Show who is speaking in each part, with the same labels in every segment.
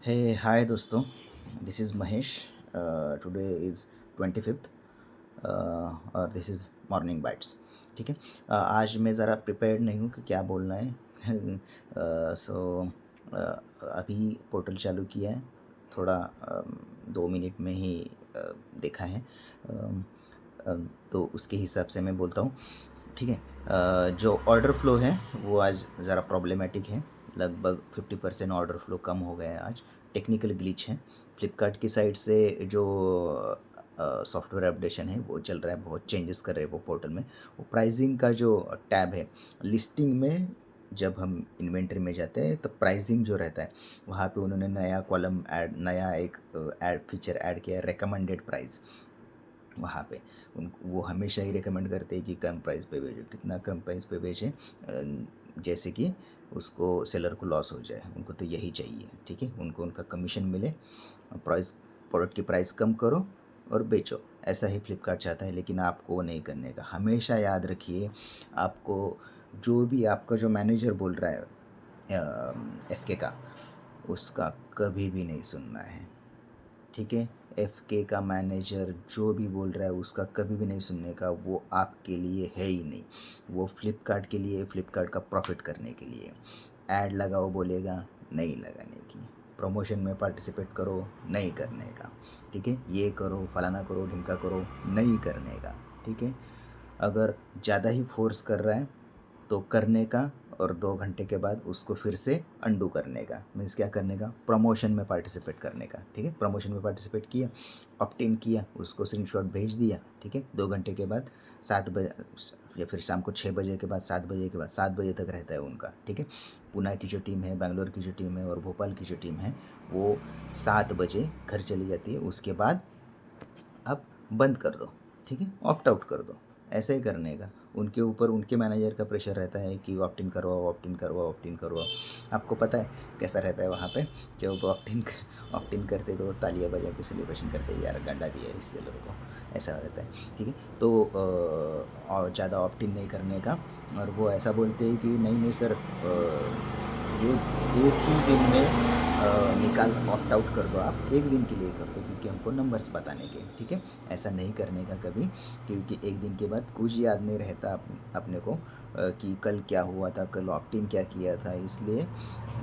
Speaker 1: Hey, hi दोस्तों, this is Mahesh. Today is 25th और this is morning bytes. ठीक है। आज मैं ज़रा प्रिपेयर्ड नहीं हूँ कि क्या बोलना है। सो अभी पोर्टल चालू किया है, थोड़ा 2 मिनट में ही देखा है। अम, तो उसके हिसाब से मैं बोलता हूँ। ठीक है। जो ऑर्डर फ्लो है वो आज ज़रा प्रॉब्लमेटिक है। लगभग 50% ऑर्डर फ्लो कम हो गया है आज। टेक्निकल ग्लिच है फ्लिपकार्ट की साइड से। जो सॉफ्टवेयर अपडेशन है वो चल रहा है, बहुत चेंजेस कर रहे हैं वो पोर्टल में। वो प्राइसिंग का जो टैब है लिस्टिंग में, जब हम इन्वेंट्री में जाते हैं तो प्राइसिंग जो रहता है वहाँ पे उन्होंने नया कॉलम ऐड, नया एक ऐड फीचर ऐड किया है, रिकमेंडेड प्राइस। वहाँ पे उन वो हमेशा ही रिकमेंड करते हैं कि कम प्राइस पे भेजो, कितना कम प्राइस पे भेजें, जैसे कि उसको सेलर को लॉस हो जाए। उनको तो यही चाहिए, ठीक है, उनको उनका कमीशन मिले। प्राइस, प्रोडक्ट की प्राइस कम करो और बेचो, ऐसा ही फ्लिपकार्ट चाहता है। लेकिन आपको वो नहीं करने का। हमेशा याद रखिए, आपको जो भी आपका जो मैनेजर बोल रहा है एफ के का, उसका कभी भी नहीं सुनना है। ठीक है। एफ के का मैनेजर जो भी बोल रहा है उसका कभी भी नहीं सुनने का। वो आपके लिए है ही नहीं, वो फ्लिपकार्ट के लिए, फ्लिपकार्ट का प्रॉफिट करने के लिए। ऐड लगाओ बोलेगा, नहीं लगाने की। प्रमोशन में पार्टिसिपेट करो, नहीं करने का। ठीक है। ये करो, फलाना करो, ढिमका करो, नहीं करने का। ठीक है। अगर ज़्यादा ही फोर्स कर रहा है तो करने का, और 2 घंटे के बाद उसको फिर से अंडू करने का। मीन्स क्या करने का? प्रमोशन में पार्टिसिपेट करने का। ठीक है। प्रमोशन में पार्टिसिपेट किया, ऑप्ट इन किया, उसको स्क्रीनशॉट भेज दिया। ठीक है। 2 घंटे के बाद 7 बजे, या फिर शाम को 6 बजे के बाद, 7 बजे के बाद, 7 बजे तक रहता है उनका। ठीक है। पुणे की जो टीम है, बैंगलोर की जो टीम है और भोपाल की जो टीम है, वो 7 बजे घर चली जाती है। उसके बाद आप बंद कर दो। ठीक है, ऑप्ट आउट कर दो। ऐसा ही करने का। उनके ऊपर उनके मैनेजर का प्रेशर रहता है कि ऑप्ट इन करवाओ, ऑप्ट इन करवाओ, ऑप्ट इन करवाओ। आपको पता है कैसा रहता है वहाँ पे। जब ऑप्ट इन करते तो तालियां बजा के सेलिब्रेशन करते, यार गंडा दिया है इस सेलर को, ऐसा रहता है। ठीक है। तो और ज़्यादा ऑप्ट इन नहीं करने का। और वो ऐसा बोलते हैं कि नहीं नहीं सर, ये एक ही दिन में निकाल, ऑप्ट आउट कर दो, आप एक दिन के लिए कर दो क्योंकि हमको नंबर्स बताने के। ठीक है। ऐसा नहीं करने का कभी, क्योंकि एक दिन के बाद कुछ याद नहीं रहता अपने को कि कल क्या हुआ था, कल ऑप्ट इन क्या किया था। इसलिए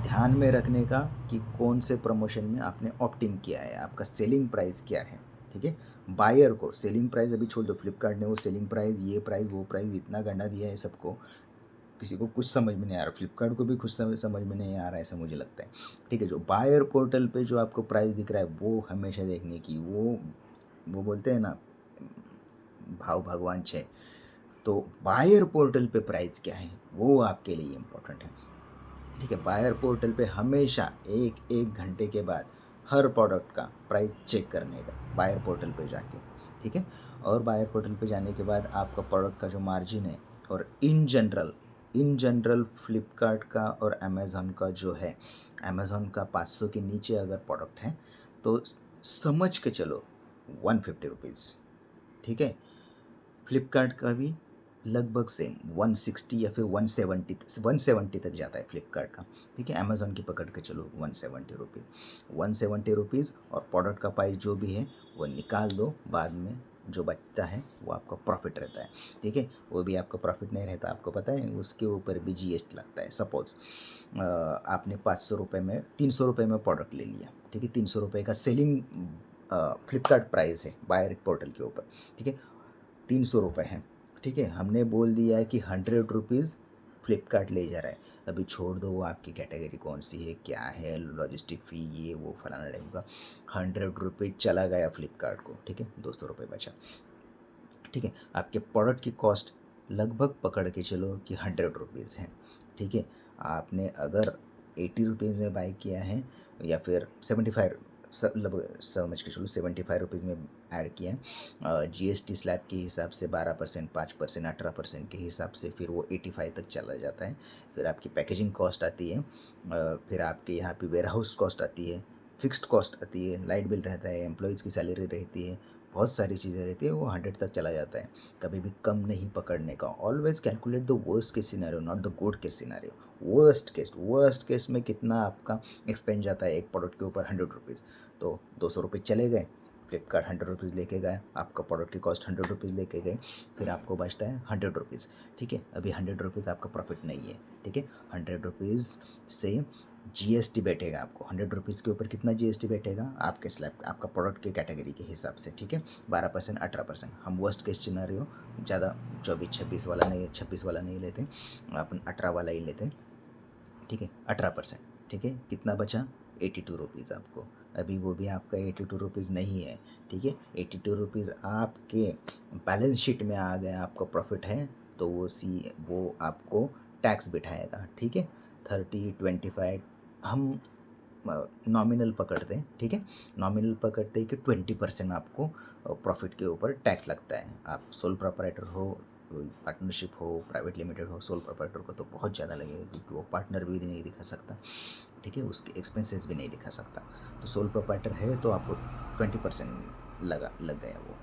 Speaker 1: ध्यान में रखने का कि कौन से प्रमोशन में आपने ऑप्ट इन किया है, आपका सेलिंग प्राइस क्या है। ठीक है। बायर को सेलिंग प्राइस अभी छोड़ दो, फ्लिपकार्ट ने वो सेलिंग प्राइस, ये प्राइस, वो प्राइस इतना गंदा दिया है सबको, किसी को कुछ समझ में नहीं आ रहा। फ्लिपकार्ट को भी कुछ समझ में नहीं आ रहा है, ऐसा मुझे लगता है। ठीक है। जो बायर पोर्टल पे जो आपको प्राइस दिख रहा है वो हमेशा देखने की। वो बोलते हैं ना, भाव भगवान छे। तो बायर पोर्टल पे प्राइस क्या है वो आपके लिए इम्पोर्टेंट है। ठीक है। बायर पोर्टल पे हमेशा एक एक घंटे के बाद हर प्रोडक्ट का प्राइस चेक करने का, बायर पोर्टल पे जाके। ठीक है। और बायर पोर्टल पे जाने के बाद आपका प्रोडक्ट का जो मार्जिन है, और इन जनरल फ्लिपकार्ट का और अमेज़ॉन का जो है, अमेज़ॉन का 500 के नीचे अगर प्रोडक्ट है तो समझ के चलो 150 रुपीज़। ठीक है। फ्लिपकार्ट का भी लगभग सेम 160 या फिर 170 तक जाता है फ्लिपकार्ट का। ठीक है। अमेज़ॉन की पकड़ के चलो 170 रुपीज़, 170 रुपीज़। और प्रोडक्ट का प्राइस जो भी है वो निकाल दो, बाद में जो बचता है वो आपका प्रॉफिट रहता है। ठीक है। वो भी आपका प्रॉफिट नहीं रहता, आपको पता है, उसके ऊपर भी जीएसटी लगता है। सपोज़ आपने 500 रुपये में, 300 रुपये में प्रोडक्ट ले लिया। ठीक है। 300 रुपये का सेलिंग फ्लिपकार्ट प्राइस है बायर पोर्टल के ऊपर। ठीक है। 300 रुपये है। ठीक है। हमने बोल दिया है कि 100 रुपीज़ फ्लिपकार्ट ले जा रहा है। अभी छोड़ दो वो आपकी कैटेगरी कौन सी है, क्या है, लॉजिस्टिक फ़ी, ये वो फलाना टाइम का। 100 रुपये चला गया फ्लिपकार्ट को। ठीक है। 200 रुपये बचा। ठीक है। आपके प्रोडक्ट की कॉस्ट लगभग पकड़ के चलो कि 100 रुपीज़ है। ठीक है। आपने अगर 80 रुपीज़ में बाई किया है, या फिर 75, लगभग समझ के चलो 75 रुपीज़ में ऐड किया है, जीएसटी स्लैब के हिसाब से 12%, 5%, 18% के हिसाब से फिर वो 85 तक चला जाता है। फिर आपकी पैकेजिंग कॉस्ट आती है, फिर आपके यहाँ पे वेयर हाउस कॉस्ट आती है, फिक्स्ड कॉस्ट आती है, लाइट बिल रहता है, एम्प्लॉयज़ की सैलरी रहती है, बहुत सारी चीज़ें रहती है, वो 100 तक चला जाता है, कभी भी कम नहीं पकड़ने का। Always calculate the worst case scenario, not the good case scenario. Worst case में कितना आपका एक्सपेंस जाता है एक प्रोडक्ट के ऊपर, 100 रुपीज़, तो 200 रुपये चले गए, फ्लिपकार्ट 100 रुपीज़ लेके गए, आपका प्रोडक्ट की कॉस्ट 100 रुपीज़ लेके गए, फिर आपको बचता है 100 रुपीज़। ठीक है, अभी 100 रुपीज़ आपका प्रॉफिट नहीं है। ठीक है, 100 रुपीज़ से जीएसटी बैठेगा आपको। 100 रुपीज़ के ऊपर कितना जीएसटी बैठेगा आपके स्लैब, आपका प्रोडक्ट के कैटेगरी के हिसाब से। ठीक है, 12%, 18%। हम वर्स्ट केस सिनेरियो ज़्यादा 24-26 वाला नहीं, 26 वाला नहीं लेते, अपन 18 वाला ही लेते। ठीक है, 18%। ठीक है, कितना बचा? 82 रुपीज़ आपको। अभी वो भी आपका 82 रुपीज़ नहीं है। ठीक है, 82 रुपीज़ आपके बैलेंस शीट में आ गया, आपका प्रॉफिट है, तो वो आपको टैक्स बिठाएगा। ठीक है, 30-25 हम नॉमिनल पकड़ते हैं। ठीक है, नॉमिनल पकड़ते हैं कि 20% आपको प्रॉफिट के ऊपर टैक्स लगता है। आप सोल प्रोपराइटर हो, पार्टनरशिप हो, प्राइवेट लिमिटेड हो, सोल प्रोपराइटर को तो बहुत ज़्यादा लगेगा, क्योंकि वो पार्टनर भी नहीं दिखा सकता। ठीक है, उसके एक्सपेंसेस भी नहीं दिखा सकता। तो सोल प्रोपराइटर है तो आपको 20% लग गया वो।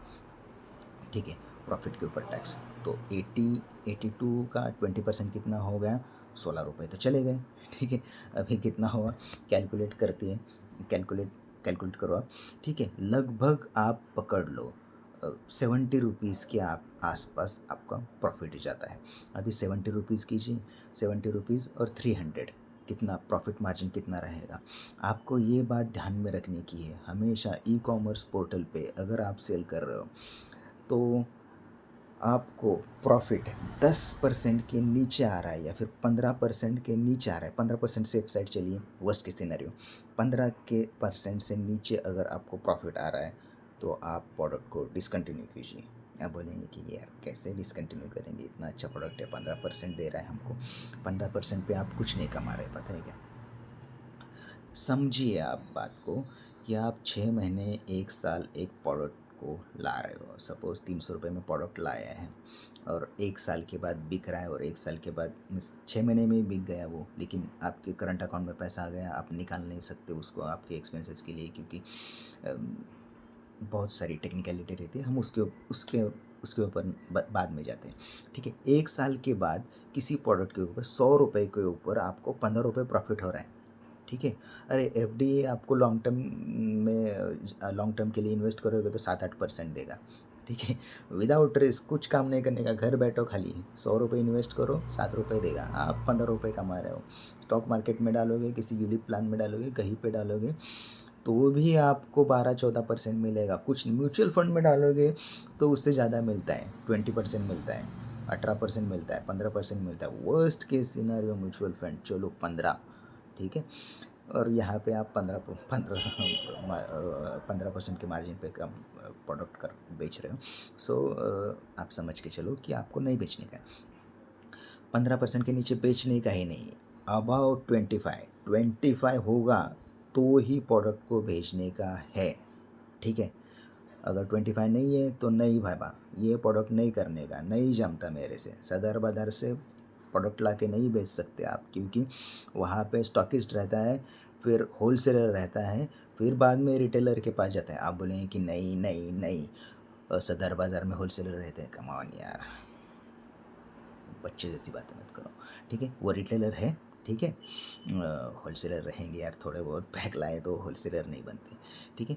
Speaker 1: ठीक है, प्रॉफिट के ऊपर टैक्स, तो 82 का 20% कितना हो गया? 16 रुपये तो चले गए। ठीक है, अभी कितना हुआ? कैलकुलेट करती है, कैलकुलेट करो आप। ठीक है, लगभग आप पकड़ लो 70 रुपीज़ के आप आसपास आपका प्रॉफिट जाता है। अभी 70 रुपीज़ कीजिए, 70 रुपीज़ और 300, कितना प्रॉफिट मार्जिन कितना रहेगा? आपको ये बात ध्यान में रखने की है, हमेशा ई कॉमर्स पोर्टल पे अगर आप सेल कर रहे हो तो आपको प्रॉफिट 10% के नीचे आ रहा है या फिर 15% के नीचे आ रहा है, 15% सेफ साइड चलिए, वर्स्ट के सिनेरियो, 15% से नीचे अगर आपको प्रॉफिट आ रहा है तो आप प्रोडक्ट को डिसकंटिन्यू कीजिए। आप बोलेंगे कि यार कैसे डिसकंटिन्यू करेंगे, इतना अच्छा प्रोडक्ट है, 15% दे रहा है हमको, 15% पे आप कुछ नहीं कमा रहे, पता है क्या? समझिए आप बात को, कि आप 6 महीने, 1 साल एक प्रोडक्ट को ला रहे हो। सपोज़ 300 रुपये में प्रोडक्ट लाया है और 1 साल के बाद बिक रहा है, और 1 साल के बाद 6 महीने में ही बिक गया वो, लेकिन आपके करंट अकाउंट में पैसा आ गया, आप निकाल नहीं सकते उसको आपके एक्सपेंसेस के लिए, क्योंकि बहुत सारी टेक्निकलिटी रहती है, हम उसके ऊपर बाद में जाते हैं। ठीक है, 1 साल के बाद किसी प्रोडक्ट के ऊपर 100 रुपये के ऊपर आपको 15 रुपये प्रॉफिट हो रहा है। ठीक है, अरे एफडी आपको लॉन्ग टर्म के लिए इन्वेस्ट करोगे तो 7-8% देगा। ठीक है, विदाउट रिस्क, कुछ काम नहीं करने का, घर बैठो, खाली 100 रुपये इन्वेस्ट करो, 7 रुपये देगा, आप 15 रुपये कमा रहे हो। स्टॉक मार्केट में डालोगे, किसी यूलिप प्लान में डालोगे, कहीं पे डालोगे तो भी आपको 12-14% मिलेगा। कुछ म्यूचुअल फंड में डालोगे तो उससे ज़्यादा मिलता है, 20% मिलता है, 18% मिलता है, 15% मिलता है। Worst case scenario mutual fund, चलो 15। ठीक है, और यहाँ पे आप 15% के मार्जिन पे कम प्रोडक्ट कर बेच रहे हो। सो आप समझ के चलो कि आपको नहीं बेचने का है, 15% के नीचे बेचने का ही नहीं, अबाउट 25 होगा तो ही प्रोडक्ट को भेजने का है। ठीक है, अगर 25 नहीं है तो नहीं भाई, ये प्रोडक्ट नहीं करने का, नहीं जमता मेरे से, सदर बदर से प्रोडक्ट ला के नहीं बेच सकते आप, क्योंकि वहाँ पे स्टॉकिस्ट रहता है, फिर होलसेलर रहता है, फिर बाद में रिटेलर के पास जाता है। आप बोलेंगे कि नहीं नहीं नहीं, सदर बाज़ार में होलसेलर रहते हैं, कमाओ यार, बच्चे जैसी बातें मत करो। ठीक है, वो रिटेलर है। ठीक है, होलसेलर रहेंगे यार, थोड़े बहुत पैक लाए तो होलसेलर नहीं बनते। ठीक है,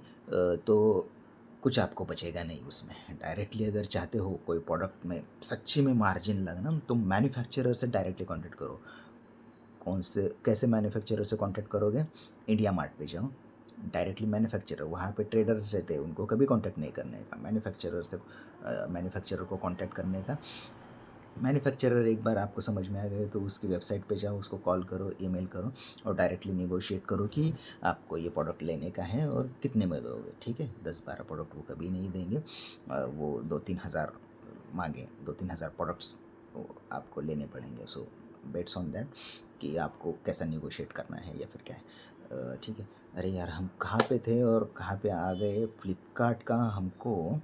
Speaker 1: तो कुछ आपको बचेगा नहीं उसमें। डायरेक्टली अगर चाहते हो कोई प्रोडक्ट में सच्ची में मार्जिन लगना, तो मैन्युफैक्चरर से डायरेक्टली कांटेक्ट करो। कैसे मैन्युफैक्चरर से कांटेक्ट करोगे? इंडिया मार्ट पे जाओ, डायरेक्टली मैन्युफैक्चरर, वहाँ पे ट्रेडर्स रहते हैं, उनको कभी कांटेक्ट नहीं करने का, मैन्युफैक्चरर को कांटेक्ट करने का। मैन्युफैक्चरर एक बार आपको समझ में आ गए तो उसकी वेबसाइट पे जाओ, उसको कॉल करो, ईमेल करो, और डायरेक्टली नेगोशिएट करो कि आपको ये प्रोडक्ट लेने का है और कितने में दोगे। ठीक है, 10-12 प्रोडक्ट वो कभी नहीं देंगे, वो 2-3 हज़ार मांगे, 2-3 हज़ार प्रोडक्ट्स आपको लेने पड़ेंगे। सो बेट्स ऑन दैट कि आपको कैसा नेगोशिएट करना है या फिर क्या है। ठीक है, अरे यार हम कहाँ पे थे और कहाँ पे आ गए? फ्लिपकार्ट का हमको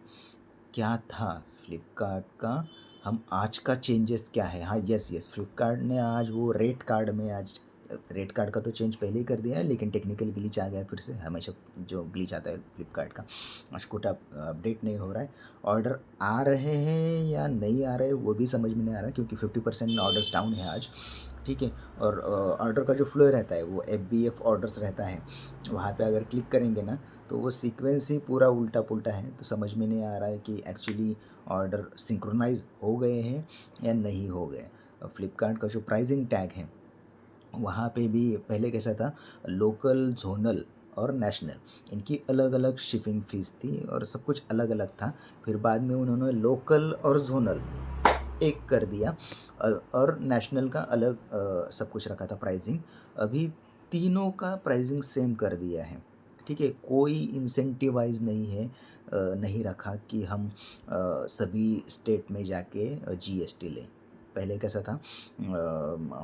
Speaker 1: क्या था, फ्लिपकार्ट का हम आज का चेंजेस क्या है? हाँ, यस यस, फ्लिपकार्ट ने आज वो रेट कार्ड में आज रेट कार्ड का तो चेंज पहले ही कर दिया है, लेकिन टेक्निकल ग्लिच आ गया फिर से। हमेशा जो ग्लिच आता है फ्लिपकार्ट का, आज कोट अपडेट नहीं हो रहा है। ऑर्डर आ रहे हैं या नहीं आ रहे वो भी समझ में नहीं आ रहा, क्योंकि 50% ऑर्डर्स डाउन है आज, ठीक है। और ऑर्डर का जो फ्लो रहता है वो FBF ऑर्डर्स रहता है, वहाँ पे अगर क्लिक करेंगे ना तो वो सीक्वेंस ही पूरा उल्टा पुल्टा है। तो समझ में नहीं आ रहा है कि एक्चुअली ऑर्डर सिंक्रोनाइज हो गए हैं या नहीं हो गए। फ्लिपकार्ट का जो प्राइसिंग टैग है वहाँ पे भी पहले कैसा था, लोकल, जोनल और नेशनल, इनकी अलग अलग शिपिंग फ़ीस थी और सब कुछ अलग अलग था। फिर बाद में उन्होंने लोकल और जोनल एक कर दिया और नेशनल का अलग सब कुछ रखा था प्राइसिंग। अभी तीनों का प्राइसिंग सेम कर दिया है, ठीक है। कोई इंसेंटिवाइज नहीं है, नहीं रखा कि हम सभी स्टेट में जाके GST लें। पहले कैसा था,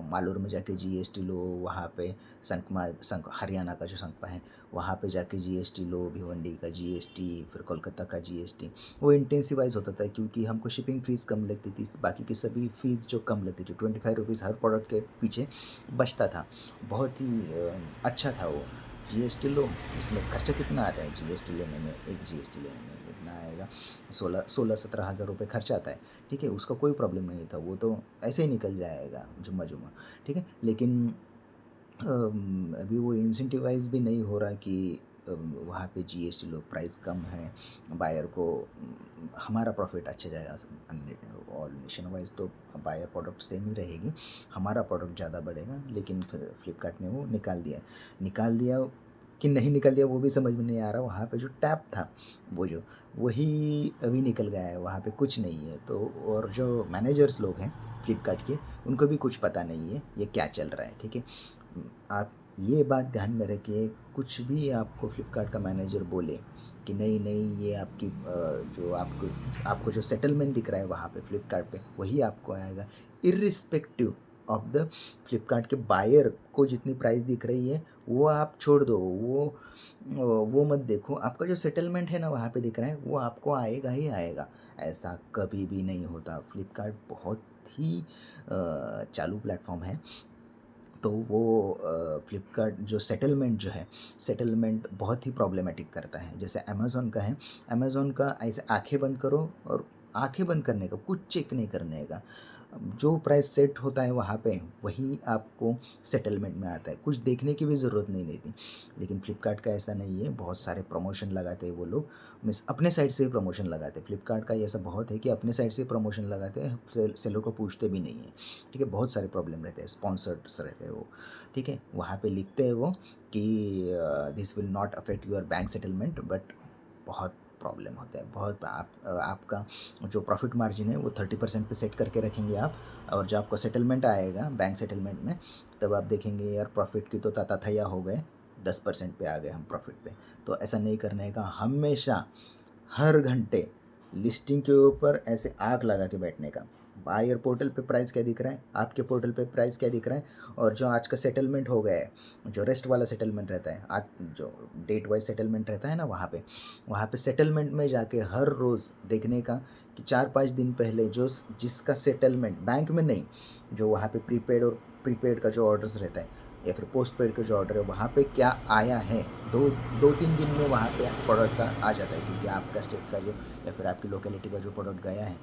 Speaker 1: मालूर में जाके GST लो, वहाँ पे संक हरियाणा का जो संकपा है वहाँ पे जाके GST लो, भिवंडी का GST, फिर कोलकाता का GST। वो इंटेंसिवाइज होता था क्योंकि हमको शिपिंग फ़ीस कम लगती थी, बाकी की सभी फ़ीस जो कम लगती थी, 25 रुपीज़ हर प्रोडक्ट के पीछे बचता था। बहुत ही अच्छा था वो। GST लो, इसमें खर्चा कितना आता है GST लेने में, एक GST लेने में कितना आएगा, 16-17 हज़ार रुपये खर्चा आता है, ठीक है। उसका कोई प्रॉब्लम नहीं था, वो तो ऐसे ही निकल जाएगा जुम्मा जुम्मा, ठीक है। लेकिन अभी वो इंसेंटिवाइज भी नहीं हो रहा कि वहाँ पे GST लो, प्राइस कम है, बायर को हमारा प्रॉफिट अच्छा जाएगा। और नेशन वाइज तो बायर प्रोडक्ट सेम ही रहेगी, हमारा प्रोडक्ट ज़्यादा बढ़ेगा। लेकिन फ्लिपकार्ट ने वो निकाल दिया कि नहीं निकाल दिया वो भी समझ में नहीं आ रहा। वहाँ पे जो टैब था वो जो वही अभी निकल गया है, वहाँ पे कुछ नहीं है। तो और जो मैनेजर्स लोग हैं फ्लिपकार्ट के, उनको भी कुछ पता नहीं है ये क्या चल रहा है, ठीक है। आप ये बात ध्यान में रखिए, कुछ भी आपको फ्लिपकार्ट का मैनेजर बोले कि नहीं नहीं ये आपकी जो आपको जो सेटलमेंट दिख रहा है वहाँ पे फ्लिपकार्ट पे वही आपको आएगा, इर्रिस्पेक्टिव ऑफ द फ्लिपकार्ट के बायर को जितनी प्राइस दिख रही है वो आप छोड़ दो, वो मत देखो। आपका जो सेटलमेंट है ना वहाँ पे दिख रहा है वो आपको आएगा ही आएगा। ऐसा कभी भी नहीं होता। फ्लिपकार्ट बहुत ही चालू प्लेटफॉर्म है। तो वो फ्लिपकार्ट जो सेटलमेंट जो है, सेटलमेंट बहुत ही प्रॉब्लमेटिक करता है। जैसे अमेज़ॉन का है, अमेज़ॉन का ऐसे आंखें बंद करो और आंखें बंद करने का, कुछ चेक नहीं करने का, जो प्राइस सेट होता है वहाँ पे वही आपको सेटलमेंट में आता है, कुछ देखने की भी ज़रूरत नहीं रहती। लेकिन फ्लिपकार्ट का ऐसा नहीं है, बहुत सारे प्रमोशन लगाते हैं वो लोग, मीन्स अपने साइड से ही प्रमोशन लगाते हैं। फ्लिपकार्ट का ऐसा बहुत है कि अपने साइड से प्रमोशन लगाते हैं, सेलर को पूछते भी नहीं है, ठीक है। बहुत सारे प्रॉब्लम रहते हैं, स्पॉन्सर्ड्स रहते हैं वो, ठीक है। वहाँ पे लिखते हैं वो कि this will not affect your bank settlement, but बहुत प्रॉब्लम होता है बहुत। आपका जो प्रॉफिट मार्जिन है वो 30% पे सेट करके रखेंगे आप, और जब आपको सेटलमेंट आएगा बैंक सेटलमेंट में, तब आप देखेंगे यार प्रॉफिट की तो ताताथैया हो गए, 10% पे आ गए हम प्रॉफिट पे। तो ऐसा नहीं करने का, हमेशा हर घंटे लिस्टिंग के ऊपर ऐसे आग लगा के बैठने का। बायर पोर्टल पे प्राइस क्या दिख रहा है, आपके पोर्टल पे प्राइस क्या दिख रहा है, और जो आज का सेटलमेंट हो गया है, जो रेस्ट वाला सेटलमेंट रहता है, आज जो डेट वाइज सेटलमेंट रहता है ना, वहाँ पे सेटलमेंट में जाके हर रोज़ देखने का कि 4-5 दिन पहले जो जिसका सेटलमेंट बैंक में नहीं, जो वहाँ पे प्रीपेड का जो ऑर्डर्स रहता है या फिर पोस्ट पेड का जो ऑर्डर है वहाँ पे क्या आया है, 2-3 दिन में वहाँ पे प्रोडक्ट का आ जाता है। क्योंकि आपका स्टेट का जो या फिर आपकी लोकेलिटी का जो प्रोडक्ट गया है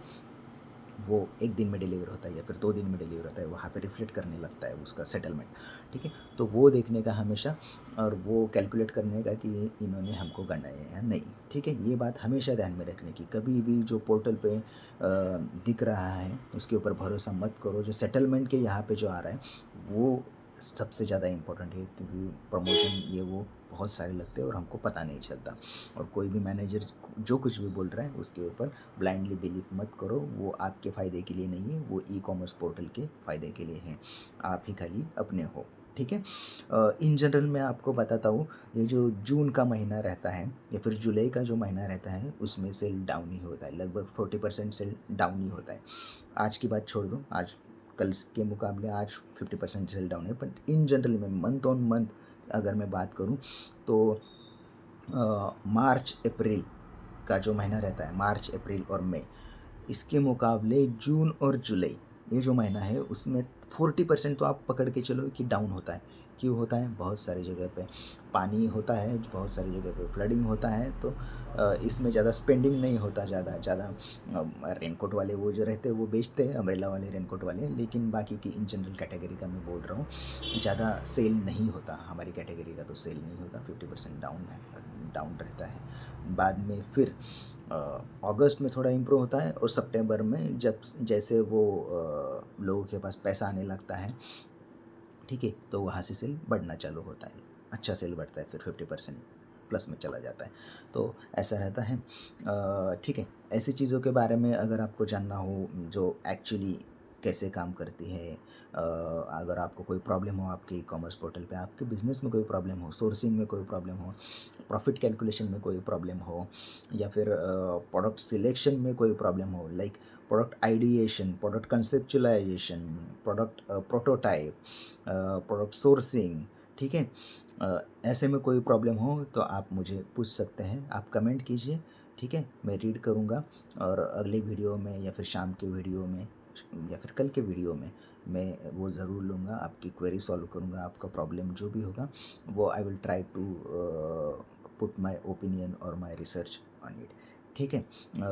Speaker 1: वो 1 दिन में डिलीवर होता है या फिर 2 दिन में डिलीवर होता है, वहाँ पे रिफ्लेक्ट करने लगता है उसका सेटलमेंट, ठीक है। तो वो देखने का हमेशा, और वो कैलकुलेट करने का कि इन्होंने हमको गंडाया है या नहीं, ठीक है। ये बात हमेशा ध्यान में रखने की, कभी भी जो पोर्टल पे दिख रहा है उसके ऊपर भरोसा मत करो। जो सेटलमेंट के यहाँ पे जो आ रहा है वो सबसे ज़्यादा इम्पोर्टेंट है, क्योंकि प्रमोशन ये वो बहुत सारे लगते हैं और हमको पता नहीं चलता। और कोई भी मैनेजर जो कुछ भी बोल रहा है उसके ऊपर ब्लाइंडली बिलीव मत करो, वो आपके फ़ायदे के लिए नहीं है, वो ई-कॉमर्स पोर्टल के फ़ायदे के लिए है, आप ही खाली अपने हो, ठीक है। इन जनरल मैं आपको बताता हूँ, ये जो जून का महीना रहता है या फिर जुलाई का जो महीना रहता है उसमें सेल डाउन ही होता है, लगभग 40% सेल डाउन ही होता है। आज की बात छोड़ दो, आज कल के मुकाबले आज 50% सेल डाउन है, बट इन जनरल में मंथ ऑन मंथ अगर मैं बात करूँ तो मार्च अप्रैल का जो महीना रहता है, मार्च अप्रैल और मई, इसके मुकाबले जून और जुलाई ये जो महीना है उसमें 40% तो आप पकड़ के चलो कि डाउन होता है। क्यों होता है? बहुत सारी जगह पे पानी होता है, बहुत सारी जगह पे फ्लडिंग होता है, तो इसमें ज़्यादा स्पेंडिंग नहीं होता, ज़्यादा ज़्यादा रेनकोट वाले वो जो रहते हैं वो बेचते हैं, अम्ब्रेला वाले रेनकोट वाले, लेकिन बाकी की इन जनरल कैटेगरी का मैं बोल रहा हूँ, ज़्यादा सेल नहीं होता। हमारी कैटेगरी का तो सेल नहीं होता, 50% डाउन है, डाउन रहता है। बाद में फिर अगस्त में थोड़ा इम्प्रूव होता है, और सितंबर में जब जैसे वो लोगों के पास पैसा आने लगता है, ठीक है, तो वहाँ से सेल बढ़ना चालू होता है, अच्छा सेल बढ़ता है, फिर 50% प्लस में चला जाता है। तो ऐसा रहता है। ठीक है, ऐसी चीज़ों के बारे में अगर आपको जानना हो जो एक्चुअली कैसे काम करती है, अगर आपको कोई प्रॉब्लम हो आपके ई कॉमर्स पोर्टल पे, आपके बिजनेस में कोई प्रॉब्लम हो, सोर्सिंग में कोई प्रॉब्लम हो, प्रॉफिट कैलकुलेशन में कोई प्रॉब्लम हो, या फिर प्रोडक्ट सिलेक्शन में कोई प्रॉब्लम हो, like product ideation, product conceptualisation, product prototype, product sourcing, ठीक है, ऐसे में कोई प्रॉब्लम हो तो आप मुझे पूछ सकते हैं, आप कमेंट कीजिए, ठीक है, मैं रीड करूँगा, और अगले वीडियो में या फिर शाम के वीडियो में या फिर कल के वीडियो में मैं वो ज़रूर लूँगा, आपकी क्वेरी सॉल्व करूँगा, आपका प्रॉब्लम जो भी होगा वो I will try to put my opinion और माई रिसर्च ऑन इट, ठीक है।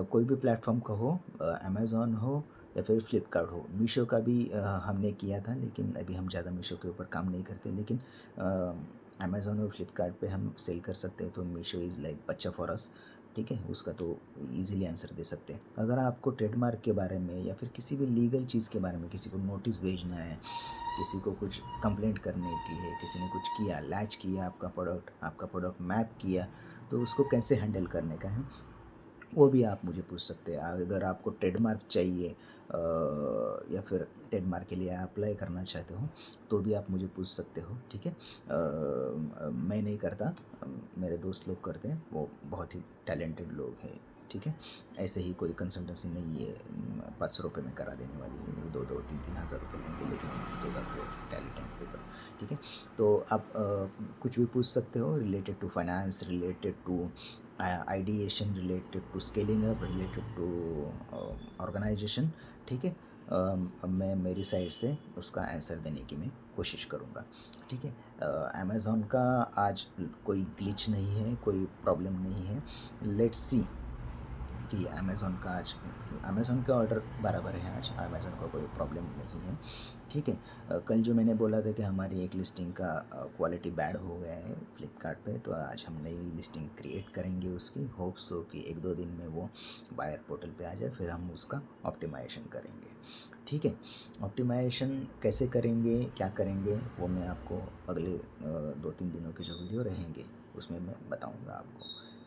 Speaker 1: कोई भी प्लेटफॉर्म का हो, अमेज़ॉन हो या फिर फ्लिपकार्ट हो, मीशो का भी हमने किया था, लेकिन अभी हम ज़्यादा मीशो के ऊपर काम नहीं करते, लेकिन अमेज़ॉन और फ्लिपकार्ट पे हम सेल कर सकते हैं, तो मीशो इज़ लाइक बच्चा फॉर अस, ठीक है, उसका तो इजीली आंसर दे सकते हैं। अगर आपको ट्रेडमार्क के बारे में या फिर किसी भी लीगल चीज़ के बारे में, किसी को नोटिस भेजना है, किसी को कुछ कंप्लेंट करने की है, किसी ने कुछ किया, लैच किया आपका प्रोडक्ट मैप किया, तो उसको कैसे हैंडल करने का है, वो भी आप मुझे पूछ सकते हैं। अगर आपको ट्रेडमार्क चाहिए या फिर ट्रेडमार्क के लिए अप्लाई करना चाहते हो, तो भी आप मुझे पूछ सकते हो, ठीक है। मैं नहीं करता, मेरे दोस्त लोग करते हैं, वो बहुत ही टैलेंटेड लोग हैं, ठीक है। ऐसे ही कोई कंसल्टेंसी नहीं है 500 रुपये में करा देने वाली है, वो 2-3 हज़ार रुपये लेंगे, लेकिन दो आर टैलेंटेड पीपल, ठीक है। तो आप कुछ भी पूछ सकते हो related to finance, related to ideation, related to scaling up, related to organization, ठीक है। मैं मेरी साइड से उसका आंसर देने की मैं कोशिश करूँगा, ठीक है। अमेज़ॉन का आज कोई ग्लिच नहीं है, कोई प्रॉब्लम नहीं है। लेट्स सी कि अमेज़ॉन का ऑर्डर बराबर है, आज अमेज़ॉन का कोई प्रॉब्लम नहीं है, ठीक है। कल जो मैंने बोला था कि हमारी एक लिस्टिंग का क्वालिटी बैड हो गया है फ्लिपकार्ट पे, तो आज हम नई लिस्टिंग क्रिएट करेंगे उसकी, होप्स हो कि 1-2 दिन में वो बायर पोर्टल पे आ जाए, फिर हम उसका ऑप्टिमाइजेशन करेंगे, ठीक है। ऑप्टिमाइजेशन कैसे करेंगे, क्या करेंगे, वो मैं आपको अगले 2-3 दिनों के जो वीडियो रहेंगे उसमें मैं बताऊँगा आपको,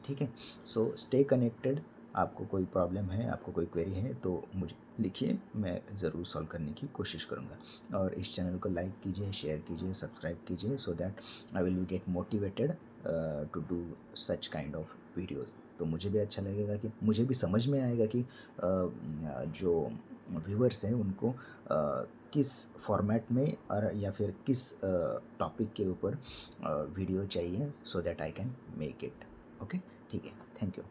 Speaker 1: ठीक है। So stay connected. आपको कोई प्रॉब्लम है, आपको कोई क्वेरी है तो मुझे लिखिए, मैं ज़रूर सॉल्व करने की कोशिश करूँगा। और इस चैनल को लाइक कीजिए, शेयर कीजिए, सब्सक्राइब कीजिए, so that I will get motivated to do such kind of videos. तो मुझे भी अच्छा लगेगा, कि मुझे भी समझ में आएगा कि जो व्यूअर्स हैं उनको किस फॉर्मेट में और या फिर किस टॉपिक के ऊपर वीडियो चाहिए, सो that I can make it. Okay, ठीक है, थैंक यू।